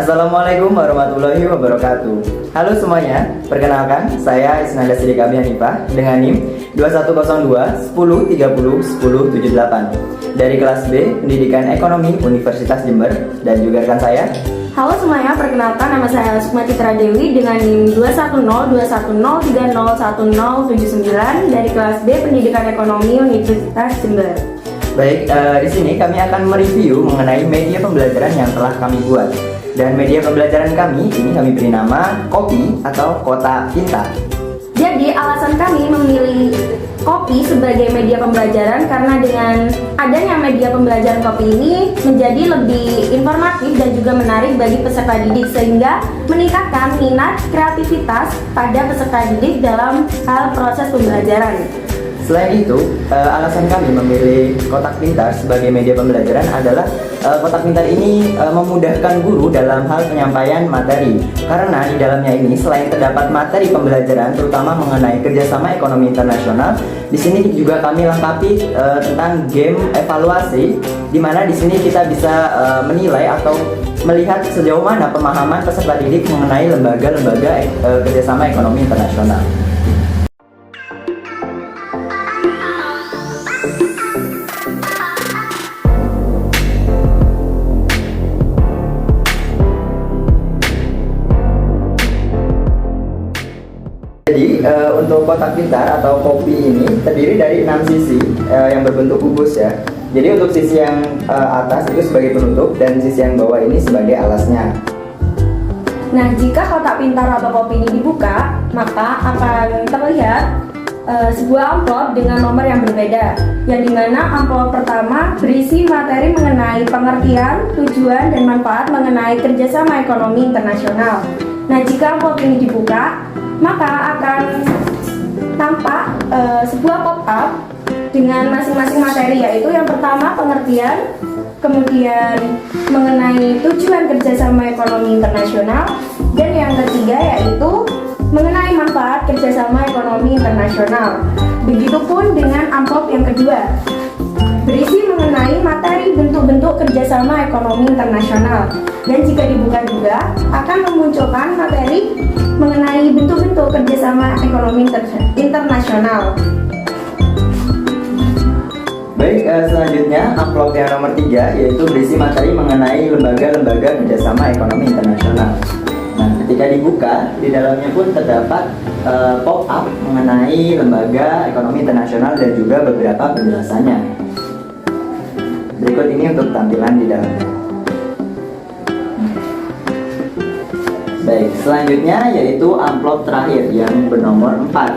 Assalamualaikum warahmatullahi wabarakatuh. Halo semuanya, perkenalkan saya Isnanda Sidikami Hanifah dengan NIM 2102 1030 1078 dari kelas B Pendidikan Ekonomi Universitas Jember, dan juga rekan saya. Halo semuanya, perkenalkan nama saya Sukma Citra Dewi dengan NIM 21021011079 dari kelas B Pendidikan Ekonomi Universitas Jember. Baik, di sini kami akan mereview mengenai media pembelajaran yang telah kami buat. Dan media pembelajaran kami ini kami beri nama Kopi atau Kota Pintar. Jadi alasan kami memilih Kopi sebagai media pembelajaran karena dengan adanya media pembelajaran Kopi ini menjadi lebih informatif dan juga menarik bagi peserta didik, sehingga meningkatkan minat kreativitas pada peserta didik dalam hal proses pembelajaran. Selain itu, alasan kami memilih Kotak Pintar sebagai media pembelajaran adalah Kotak Pintar ini memudahkan guru dalam hal penyampaian materi. Karena di dalamnya ini selain terdapat materi pembelajaran terutama mengenai kerjasama ekonomi internasional, di sini juga kami lengkapi tentang game evaluasi, di mana di sini kita bisa menilai atau melihat sejauh mana pemahaman peserta didik mengenai lembaga-lembaga kerjasama ekonomi internasional. Jadi untuk kotak pintar atau kopi ini terdiri dari 6 sisi yang berbentuk kubus ya. Jadi untuk sisi yang atas itu sebagai penutup dan sisi yang bawah ini sebagai alasnya. Nah, jika kotak pintar atau kopi ini dibuka, maka akan terlihat sebuah amplop dengan nomor yang berbeda, yang dimana amplop pertama berisi materi mengenai pengertian, tujuan, dan manfaat mengenai kerjasama ekonomi internasional. Nah, jika amplop ini dibuka, maka akan tampak sebuah pop-up dengan masing-masing materi, yaitu yang pertama pengertian, kemudian mengenai tujuan kerjasama ekonomi internasional, dan yang ketiga yaitu mengenai manfaat kerjasama ekonomi internasional. Begitupun dengan amplop yang kedua, berisi mengenai materi bentuk-bentuk kerjasama ekonomi internasional, dan jika dibuka juga akan memunculkan materi mengenai bentuk-bentuk kerjasama ekonomi internasional. Baik, selanjutnya amplop yang nomor 3 yaitu berisi materi mengenai lembaga-lembaga kerjasama ekonomi internasional. Nah, ketika dibuka, di dalamnya pun terdapat pop-up mengenai lembaga ekonomi internasional dan juga beberapa penjelasannya. Berikut ini untuk tampilan di dalamnya. Baik, selanjutnya yaitu amplop terakhir yang bernomor 4.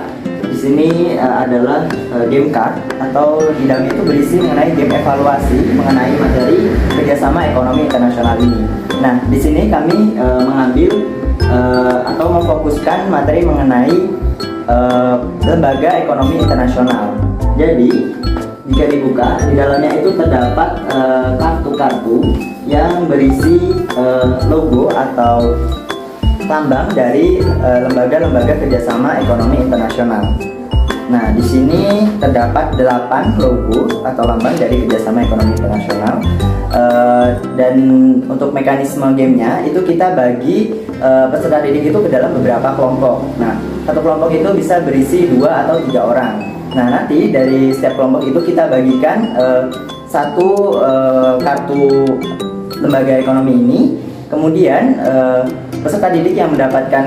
Di sini adalah game card atau di dalamnya itu berisi mengenai game evaluasi mengenai materi kerjasama ekonomi internasional ini. Nah, di sini kami mengambil atau memfokuskan materi mengenai lembaga ekonomi internasional. Jadi, jika dibuka, di dalamnya itu terdapat kartu-kartu yang berisi logo atau lambang dari lembaga-lembaga kerjasama ekonomi internasional. Nah, di sini terdapat 8 logo atau lambang dari kerjasama ekonomi internasional. Dan untuk mekanisme gamenya itu kita bagi peserta didik itu ke dalam beberapa kelompok. Nah, satu kelompok itu bisa berisi 2 atau 3 orang. Nah, nanti dari setiap kelompok itu kita bagikan satu kartu lembaga ekonomi ini. Kemudian peserta didik yang mendapatkan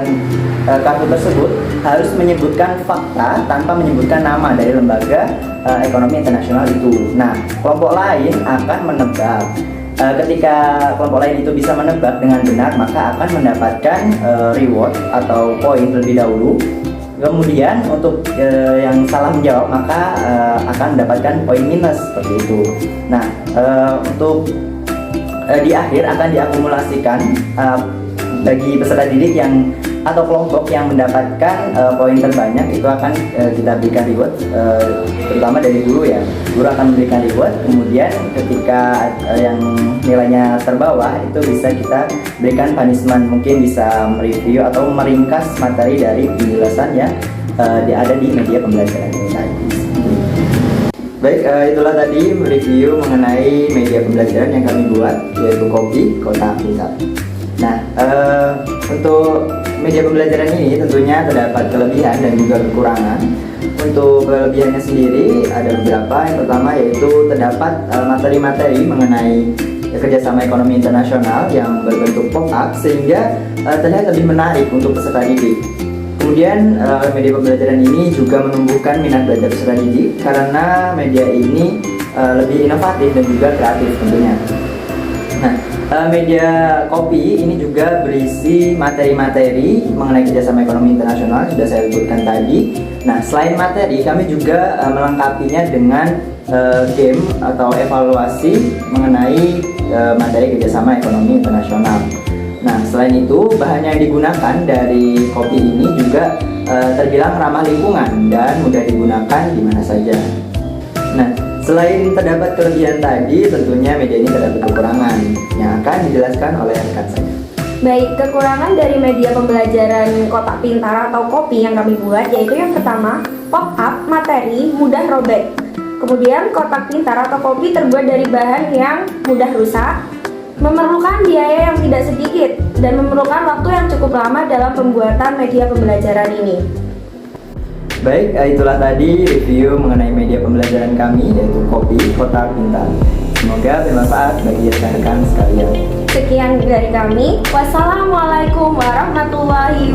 kartu tersebut harus menyebutkan fakta tanpa menyebutkan nama dari lembaga ekonomi internasional itu. Nah, kelompok lain akan menebak. Ketika kelompok lain itu bisa menebak dengan benar, maka akan mendapatkan reward atau poin terlebih dahulu. Kemudian untuk yang salah menjawab maka akan mendapatkan poin minus seperti itu. Nah, untuk di akhir akan diakumulasikan bagi peserta didik yang atau kelompok yang mendapatkan poin terbanyak itu akan kita berikan reward, terutama dari guru ya. Guru akan memberikan reward, kemudian ketika yang nilainya terbawah itu bisa kita berikan punishment, mungkin bisa mereview atau meringkas materi dari penjelasan yang ada di media pembelajaran ini tadi. Baik, itulah tadi review mengenai media pembelajaran yang kami buat, yaitu Kopi Kota Pintar. Nah, untuk media pembelajaran ini tentunya terdapat kelebihan dan juga kekurangan. Untuk kelebihannya sendiri ada beberapa. Yang pertama yaitu terdapat materi-materi mengenai kerjasama ekonomi internasional yang berbentuk pop-up sehingga terlihat lebih menarik untuk peserta didik. Kemudian media pembelajaran ini juga menumbuhkan minat belajar peserta didik karena media ini lebih inovatif dan juga kreatif tentunya. Nah, media kopi ini juga berisi materi-materi mengenai kerjasama ekonomi internasional sudah saya sebutkan tadi. Nah, selain materi, kami juga melengkapinya dengan game atau evaluasi mengenai materi kerjasama ekonomi internasional. Nah, selain itu, bahan yang digunakan dari kopi ini juga terbilang ramah lingkungan dan mudah digunakan di mana saja. Nah, selain terdapat kelebihan tadi, tentunya media ini terdapat kekurangan yang akan dijelaskan oleh rekan saya. Baik, kekurangan dari media pembelajaran kotak pintar atau kopi yang kami buat yaitu yang pertama, pop-up materi mudah robek. Kemudian kotak pintar atau kopi terbuat dari bahan yang mudah rusak, memerlukan biaya yang tidak sedikit, dan memerlukan waktu yang cukup lama dalam pembuatan media pembelajaran ini. Baik, itulah tadi review mengenai media pembelajaran kami yaitu kopi kotak pintar. Semoga bermanfaat bagi rekan-rekan sekalian. Sekian dari kami. Wassalamualaikum warahmatullahi